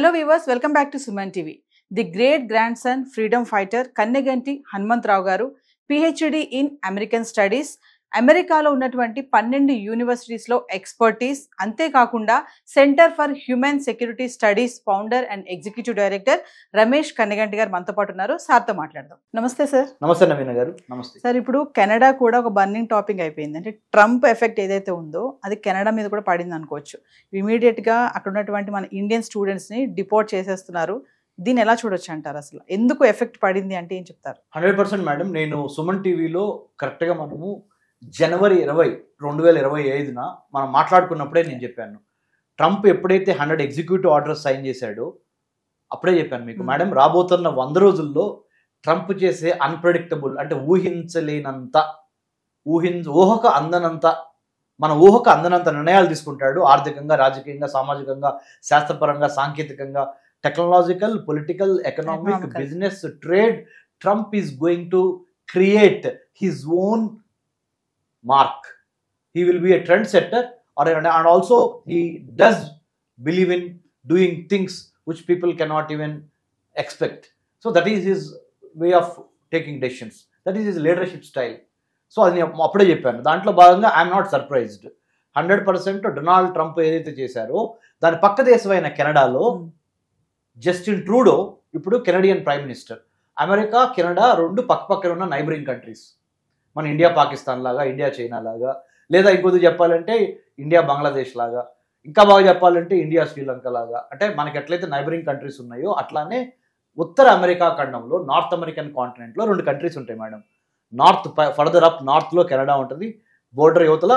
Hello viewers, welcome back to Suman TV. The great grandson, freedom fighter Kanneganti Hanumantrao garu, PhD in American Studies, అమెరికాలో ఉన్నటువంటి 12 యూనివర్సిటీస్లో expertise, అంతేకాకుండా centre for human security studies founder and executive director Ramesh Kanneganti గారు మనతో పాటు ఉన్నారు. సార్తో మాట్లాడదాం. నమస్తే సార్. నమస్తే నవీన గారు. నమస్తే సార్. ఇప్పుడు కెనడా కూడా ఒక బర్నింగ్ టాపిక్ అయిపోయింది. అంటే ట్రంప్ ఎఫెక్ట్ ఏదైతే ఉందో అది కెనడా మీద కూడా పడింది అనుకోవచ్చు. ఇమీడియట్గా అక్కడ ఉన్నటువంటి మన ఇండియన్ స్టూడెంట్స్ని డిపోర్ట్ చేసేస్తున్నారు. దీన్ని ఎలా చూడొచ్చు అంటారు? అసలు ఎందుకు ఎఫెక్ట్ పడింది అంటే ఏం చెప్తారు? 100% మేడం. నేను సుమన్ టీవీలో కరెక్ట్గా మనము జనవరి 20, 2025 మనం మాట్లాడుకున్నప్పుడే నేను చెప్పాను, ట్రంప్ ఎప్పుడైతే 100 ఎగ్జిక్యూటివ్ ఆర్డర్స్ సైన్ చేశాడో అప్పుడే చెప్పాను మీకు, మేడం రాబోతున్న 100 రోజుల్లో ట్రంప్ చేసే అన్ప్రెడిక్టబుల్, అంటే ఊహించలేనంత, ఊహకు అందనంత, మన ఊహకు అందనంత నిర్ణయాలు తీసుకుంటాడు. ఆర్థికంగా, రాజకీయంగా, సామాజికంగా, శాస్త్రపరంగా, సాంకేతికంగా, technological, political, economic, business, trade. Trump is going to create his own mark. He will be a trendsetter, and also he does believe in doing things which people cannot even expect. So that is his way of taking decisions. That is his leadership style. So అది అప్పుడే చెప్పాను. దాంట్లో భాగంగా I'm not surprised. 100% Donald Trump ఏదైతే చేశారో దాని పక్క దేశమైన కెనడాలో జస్టిన్ ట్రూడో ఇప్పుడు Canadian prime minister. America, Canada రెండు పక్కపక్కన ఉన్న నైబరింగ్ కంట్రీస్. మన ఇండియా పాకిస్తాన్ లాగా, ఇండియా చైనా లాగా, లేదా ఇంకొద్ది చెప్పాలంటే ఇండియా బంగ్లాదేశ్ లాగా, ఇంకా బాగా చెప్పాలంటే ఇండియా శ్రీలంక లాగా. అంటే మనకి ఎట్లయితే నైబరింగ్ కంట్రీస్ ఉన్నాయో అట్లానే ఉత్తర అమెరికా ఖండంలో, నార్త్ అమెరికన్ కాంటినెంట్లో 2 కంట్రీస్ ఉంటాయి మేడం. నార్త్, ఫర్దర్ అప్ నార్త్లో కెనడా ఉంటుంది, బోర్డర్ యువతల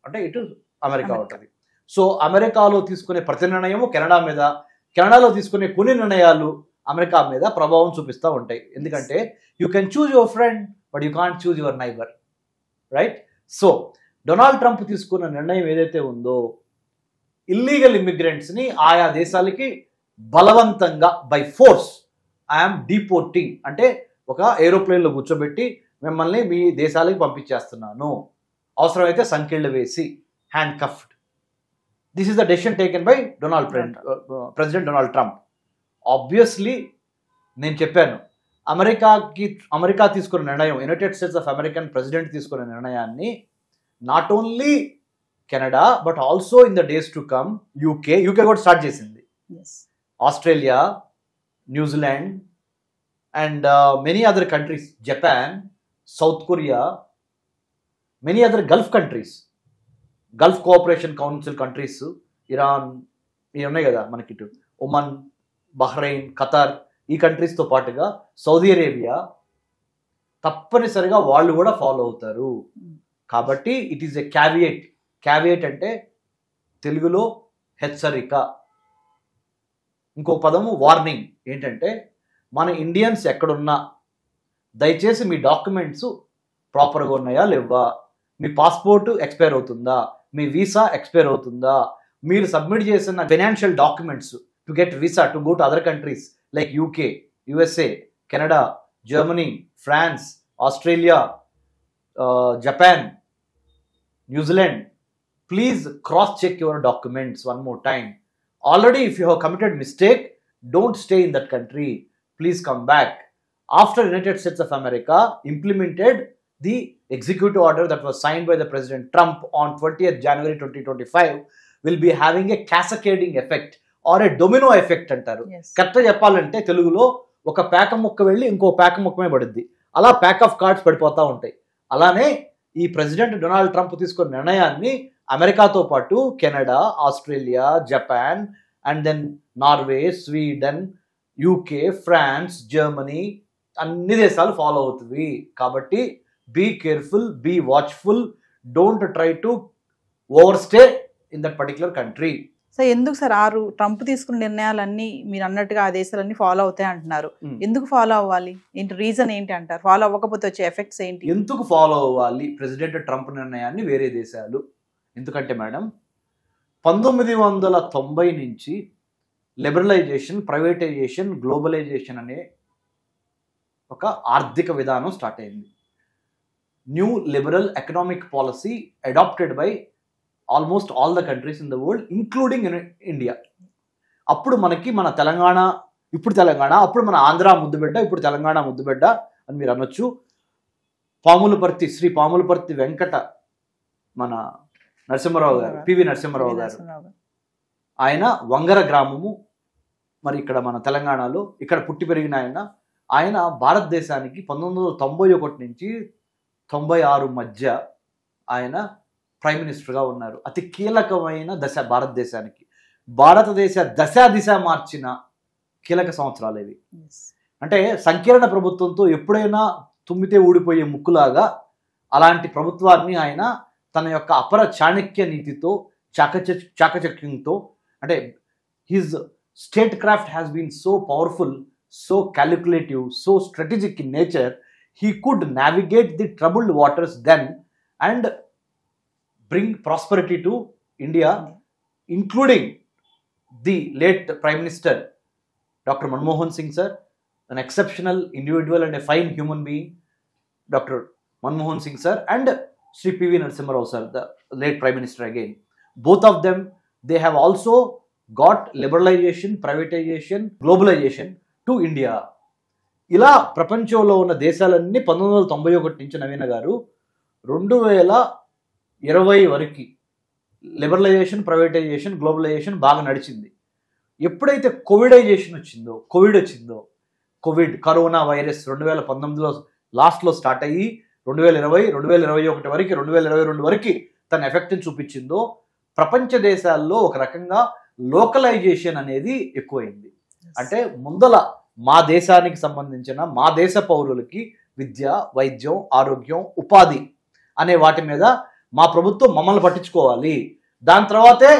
అంటే ఇటు అమెరికా ఉంటుంది. సో అమెరికాలో తీసుకునే ప్రతి నిర్ణయము కెనడా మీద, కెనడాలో తీసుకునే కొన్ని నిర్ణయాలు అమెరికా మీద ప్రభావం చూపిస్తూ ఉంటాయి. ఎందుకంటే you can choose your friend but you can't choose your neighbour, right? So Donald Trump తీసుకున్న నిర్ణయం ఏదైతే ఉందో, ఇల్లీగల్ ఇమిగ్రెంట్స్ని ఆయా దేశాలకి బలవంతంగా బై ఫోర్స్ ఐఎమ్ డిపోర్టింగ్, అంటే ఒక ఏరోప్లేన్లో కూర్చోబెట్టి మిమ్మల్ని మీ దేశాలకి పంపించేస్తున్నాను, అవసరమైతే సంకెళ్ళు వేసి, hand cuffed. This is the decision taken by president Donald Trump. Obviously నేను చెప్పాను, అమెరికా తీసుకున్న నిర్ణయం, United States of American president తీసుకున్న నిర్ణయాన్ని not only Canada but also in the days to come UK కూడా స్టార్ట్ చేసింది, Australia, New Zealand and many other countries, Japan, South Korea, many other Gulf countries, Gulf cooperation council countries, Iran, ఇవి ఉన్నాయి కదా మనకి, ఇటు Oman, Bahrain, Qatar, ఈ కంట్రీస్తో పాటుగా Saudi Arabia తప్పనిసరిగా వాళ్ళు కూడా ఫాలో అవుతారు. కాబట్టి ఇట్ ఈస్ ఎ క్యావియేట్ అంటే తెలుగులో హెచ్చరిక. ఇంకో పదము వార్నింగ్. ఏంటంటే మన ఇండియన్స్ ఎక్కడున్నా దయచేసి మీ డాక్యుమెంట్స్ ప్రాపర్గా ఉన్నాయా లేవా, మీ పాస్పోర్ట్ ఎక్స్పైర్ అవుతుందా, మీ వీసా ఎక్స్పైర్ అవుతుందా, మీరు సబ్మిట్ చేసిన financial documents to get visa to go to other countries like UK, USA, Canada, Germany, France, Australia, Japan, New Zealand, please cross-check your documents one more time. Already if you have committed mistake, don't stay in that country. Please come back. After United States of America implemented the executive order that was signed by the President Trump on 20th January 2025, will be having a cascading effect or a domino effect అంటారు. కరెక్ట్గా చెప్పాలంటే తెలుగులో ఒక పేక ముక్క వెళ్ళి ఇంకో పేక ముక్కమే పడుద్ది, అలా ప్యాక్ ఆఫ్ కార్డ్స్ పడిపోతూ ఉంటాయి. అలానే ఈ ప్రెసిడెంట్ డొనాల్డ్ ట్రంప్ తీసుకున్న నిర్ణయాన్ని అమెరికాతో పాటు Canada, Australia, Japan and then Norway, Sweden, UK, France, Germany అన్ని దేశాలు ఫాలో అవుతుంది. కాబట్టి be careful, be watchful, don't try to overstay in that particular country. So ఎందుకు సార్ ట్రంప్ తీసుకున్న నిర్ణయాలన్నీ మీరు అన్నట్టుగా ఆ దేశాలన్నీ ఫాలో అవుతాయి అంటున్నారు? ఎందుకు ఫాలో అవ్వాలి? ఏంటి రీజన్ ఏంటి అంటారు? ఫాలో అవ్వకపోతే వచ్చే ఎఫెక్ట్స్ ఏంటి? ఎందుకు ఫాలో అవ్వాలి ప్రెసిడెంట్ ట్రంప్ నిర్ణయాన్ని వేరే దేశాలు? ఎందుకంటే మేడం 1990 నుంచి లిబరలైజేషన్, ప్రైవేటైజేషన్, గ్లోబలైజేషన్ అనే ఒక ఆర్థిక విధానం స్టార్ట్ అయింది. New liberal economic policy adopted by almost all the countries in the world, including in India. అప్పుడు మనకి మన తెలంగాణ, ఇప్పుడు తెలంగాణ, అప్పుడు మన ఆంధ్ర ముద్దుబిడ్డ, ఇప్పుడు తెలంగాణ ముద్దుబిడ్డ అని మీరు అనొచ్చు. పాములపర్తి, శ్రీ పాములపర్తి వెంకట మన నరసింహారావు గారు, పివి నరసింహారావు గారు, ఆయన వంగర గ్రామము, మరి ఇక్కడ మన తెలంగాణలో ఇక్కడ పుట్టి పెరిగిన ఆయన భారతదేశానికి 1991 నుంచి 96 మధ్య ఆయన ప్రైమ్ మినిస్టర్గా ఉన్నారు. అతి కీలకమైన దశ భారతదేశానికి, భారతదేశ దిశ మార్చిన కీలక సంవత్సరాలు ఇవి. అంటే సంకీర్ణ ప్రభుత్వంతో ఎప్పుడైనా తుమ్మితే ఊడిపోయే ముక్కులాగా అలాంటి ప్రభుత్వాన్ని ఆయన తన యొక్క అపర చాణక్య నీతితో, చాకచక్యంతో, అంటే his state craft has been so powerful, so calculative, so strategic in nature, he could navigate the troubled waters then and bring prosperity to India, including the late Prime Minister Dr. Manmohan Singh sir, an exceptional individual and a fine human being, Dr. Manmohan Singh sir, and Sri P.V. Narasimha Rao sir, the late Prime Minister again. Both of them, they have also got liberalization, privatization, globalization to India. ఇలా ప్రపంచంలో ఉన్న దేశాలన్నీ 1991 నుంచి నవీన గారు 2020 వరకు liberalisation, privatisation, globalisation బాగా నడిచింది. ఎప్పుడైతే కోవిడ్ వచ్చిందో, కరోనా వైరస్ 2019లో లాస్ట్లో స్టార్ట్ అయ్యి 2020, 2021 వరకు, 2022 వరకు తన ఎఫెక్ట్ని చూపించిందో, ప్రపంచ దేశాల్లో ఒక రకంగా లోకలైజేషన్ అనేది ఎక్కువైంది. అంటే ముందల మా దేశానికి సంబంధించిన, మా దేశ పౌరులకి విద్య, వైద్యం, ఆరోగ్యం, ఉపాధి అనే వాటి మీద మా ప్రభుత్వం మమ్మల్ని పట్టించుకోవాలి. దాని తర్వాతే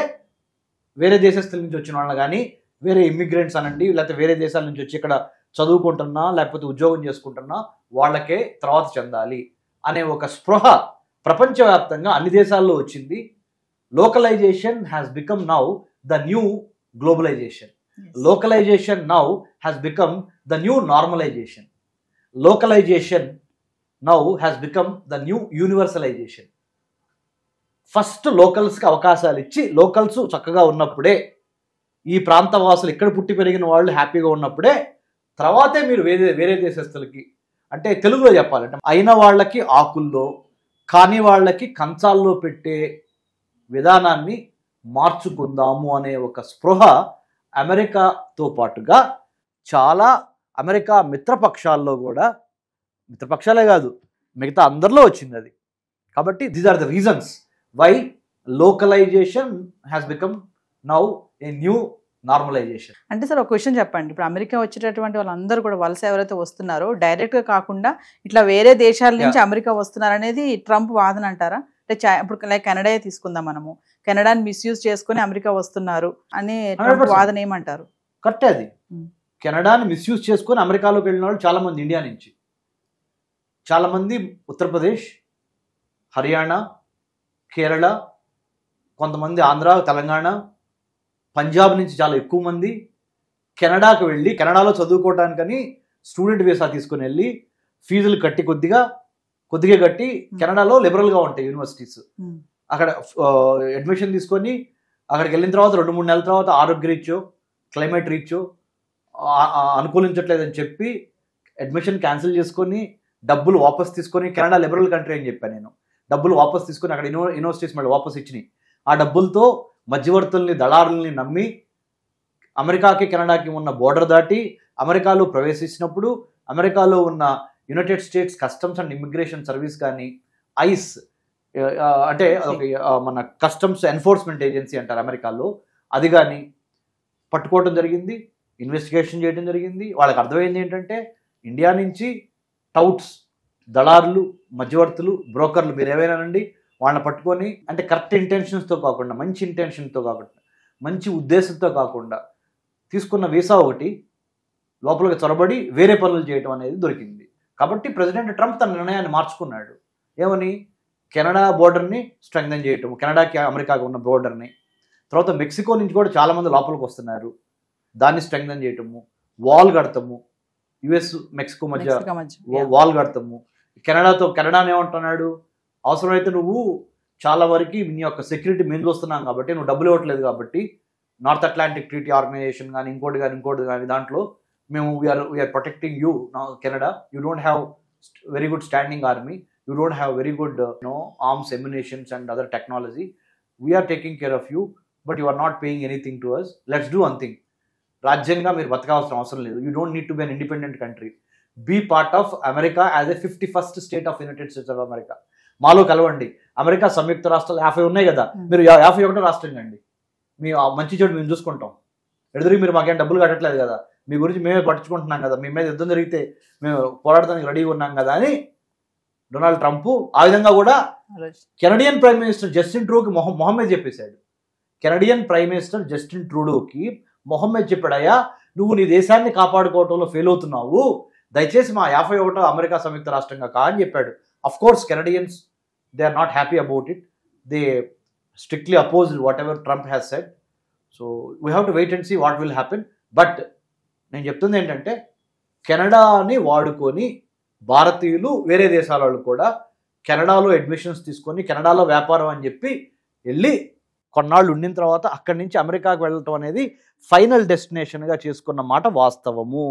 వేరే దేశస్తుల నుంచి వచ్చిన వాళ్ళని కానీ, వేరే ఇమ్మిగ్రెంట్స్ అనండి, లేకపోతే వేరే దేశాల నుంచి వచ్చి ఇక్కడ చదువుకుంటున్నా లేకపోతే ఉద్యోగం చేసుకుంటున్నా వాళ్ళకే తర్వాత చెందాలి అనే ఒక స్పృహ ప్రపంచవ్యాప్తంగా అన్ని దేశాల్లో వచ్చింది. Localization has become now the new globalization. Localization now has become the new normalization. Localization now has become the new universalization. First లోకల్స్కి అవకాశాలు ఇచ్చి, లోకల్స్ చక్కగా ఉన్నప్పుడే, ఈ ప్రాంత వాసులు ఇక్కడ పుట్టి పెరిగిన వాళ్ళు హ్యాపీగా ఉన్నప్పుడే తర్వాతే మీరు వేరే దేశస్తులకి, అంటే తెలుగులో చెప్పాలంటే అయిన వాళ్ళకి ఆకుల్లో, కాని వాళ్ళకి కంచాల్లో పెట్టే విధానాన్ని మార్చుకుందాము అనే ఒక స్పృహ అమెరికాతో పాటుగా చాలా అమెరికా మిత్రపక్షాల్లో కూడా, మిత్రపక్షాలే కాదు మిగతా అందరిలో వచ్చింది అది. కాబట్టి these are the reasons why localization has become now a new normalization. అంటే సార్ ఒక క్వశ్చన్ చెప్పండి, ఇప్పుడు అమెరికా వచ్చేటటువంటి వాళ్ళందరూ కూడా వలస ఎవరైతే వస్తున్నారో డైరెక్ట్గా కాకుండా ఇట్లా వేరే దేశాల నుంచి అమెరికా వస్తున్నారు అనేది ట్రంప్ వాదన అంటారా? అంటే ఇప్పుడు లైక్ కెనడా తీసుకుందాం, మనము కెనడాని మిస్యూజ్ చేసుకుని అమెరికా వస్తున్నారు అని ట్రంప్ వాదన ఏమంటారు? కరెక్టే అది. కెనడాని మిస్యూజ్ చేసుకుని అమెరికాలోకి వెళ్ళిన వాళ్ళు చాలా మంది ఇండియా నుంచి, చాలా మంది ఉత్తరప్రదేశ్, హర్యానా, కేరళ, కొంతమంది ఆంధ్ర, తెలంగాణ, పంజాబ్ నుంచి చాలా ఎక్కువ మంది కెనడాకు వెళ్ళి కెనడాలో చదువుకోవడానికని స్టూడెంట్ వీసా తీసుకుని వెళ్ళి ఫీజులు కట్టి కొద్దిగా కట్టి, కెనడాలో లిబరల్గా ఉంటాయి యూనివర్సిటీస్, అక్కడ అడ్మిషన్ తీసుకొని అక్కడికి వెళ్ళిన తర్వాత 2-3 నెలల తర్వాత ఆరోగ్య రీచో, క్లైమేట్ రీచో అనుకూలించట్లేదని చెప్పి అడ్మిషన్ క్యాన్సిల్ చేసుకొని డబ్బులు వాపస్ తీసుకొని, కెనడా లిబరల్ కంట్రీ అని చెప్పాను నేను, డబ్బులు వాపస్ తీసుకొని అక్కడ యూనివర్సిటీస్ మళ్ళీ వాపస్ ఇచ్చినాయి. ఆ డబ్బులతో మధ్యవర్తుల్ని, దళారుల్ని నమ్మి అమెరికాకి కెనడాకి ఉన్న బోర్డర్ దాటి అమెరికాలో ప్రవేశించినప్పుడు అమెరికాలో ఉన్న United states customs and immigration service కానీ, ఐస్ అంటే మన కస్టమ్స్ ఎన్ఫోర్స్మెంట్ ఏజెన్సీ అంటారు అమెరికాలో, అది కానీ పట్టుకోవడం జరిగింది, ఇన్వెస్టిగేషన్ చేయడం జరిగింది. వాళ్ళకి అర్థమైంది ఏంటంటే ఇండియా నుంచి టౌట్స్, దళారులు, మధ్యవర్తులు, బ్రోకర్లు, మీరు ఏవైనానండి, వాళ్ళని పట్టుకొని, అంటే కరెక్ట్ ఇంటెన్షన్స్తో కాకుండా, మంచి ఇంటెన్షన్తో కాకుండా, మంచి ఉద్దేశంతో కాకుండా తీసుకున్న వీసా ఒకటి లోపలికి చొరబడి వేరే పనులు చేయడం అనేది దొరికింది. కాబట్టి ప్రెసిడెంట్ ట్రంప్ తన నిర్ణయాన్ని మార్చుకున్నాడు. ఏమని? కెనడా బోర్డర్ని స్ట్రెంగ్థెన్ చేయటం, కెనడాకి అమెరికాకి ఉన్న బోర్డర్ని. తర్వాత మెక్సికో నుంచి కూడా చాలామంది లోపలికి వస్తున్నారు, దాన్ని స్ట్రెంగ్థెన్ చేయటము, వాల్ కడతాము, యుఎస్ మెక్సికో మధ్య వాల్ కడతాము. కెనడాని ఏమంటున్నాడు, అవసరమైతే నువ్వు చాలా వరకు నీ యొక్క సెక్యూరిటీ మేము చూస్తున్నాం కాబట్టి, నువ్వు డబ్బులు ఇవ్వట్లేదు కాబట్టి నార్త్ అట్లాంటిక్ ట్రీటీ ఆర్గనైజేషన్ కానీ ఇంకోటి కానీ దాంట్లో మేము we are protecting you Canada. You don't have very good standing army, you don't have very good arms ammunitions and other technology. We are taking care of you, but you are not paying anything to us. Let's do one thing. రాజ్యంగా మీరు బతకాల్సిన అవసరం లేదు. You don't need to be an independent country. Be part of America as a 51st state of United States of America. మాలో కలవండి. America సంయుక్త రాష్ట్రాలు 50 ఉన్నాయి కదా, మీరు 51వ రాష్ట్రం అండి. మీ మంచి చెడు మేము చూసుకుంటాం. ఎదురు మీరు మాకేం డబ్బులు కట్టట్లేదు కదా, మీ గురించి మేమే పట్టించుకుంటున్నాం కదా, మీ మీద యుద్ధం జరిగితే మేము పోరాడడానికి రెడీగా ఉన్నాం కదా అని డొనాల్డ్ ట్రంప్ ఆ విధంగా కూడా కెనడియన్ ప్రైమ్ మినిస్టర్ జస్టిన్ ట్రూడోకి మొహమ్మద్ చెప్పేశాడు. కెనడియన్ ప్రైమ్ మినిస్టర్ జస్టిన్ ట్రూడోకి మొహమ్మద్ చెప్పాడయ్యా, నువ్వు నీ దేశాన్ని కాపాడుకోవటంలో ఫెయిల్ అవుతున్నావు, దయచేసి మా 51వ అమెరికా సంయుక్త రాష్ట్రంగా కా అని చెప్పాడు. Of course Canadians they are not happy about it. They strictly opposed whatever Trump has said. So we have to wait and see what will happen. But నేను చెప్తుంది ఏంటంటే, కెనడాని వాడుకొని భారతీయులు వేరే దేశాల వాళ్ళు కూడా కెనడాలో అడ్మిషన్స్ తీసుకొని కెనడాలో వ్యాపారం అని చెప్పి వెళ్ళి కొన్నాళ్ళు ఉండిన తర్వాత అక్కడి నుంచి అమెరికాకు వెళ్ళటం అనేది ఫైనల్ డెస్టినేషన్గా చేసుకున్న మాట వాస్తవము.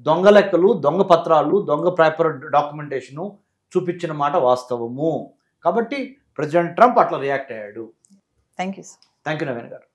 దొంగ లెక్కలు, దొంగ పత్రాలు, దొంగ పేపర్ డాక్యుమెంటేషను చూపించిన మాట వాస్తవము. కాబట్టి ప్రెసిడెంట్ ట్రంప్ అట్లా రియాక్ట్ అయ్యాడు. థ్యాంక్ యూ నవీన్ గారు.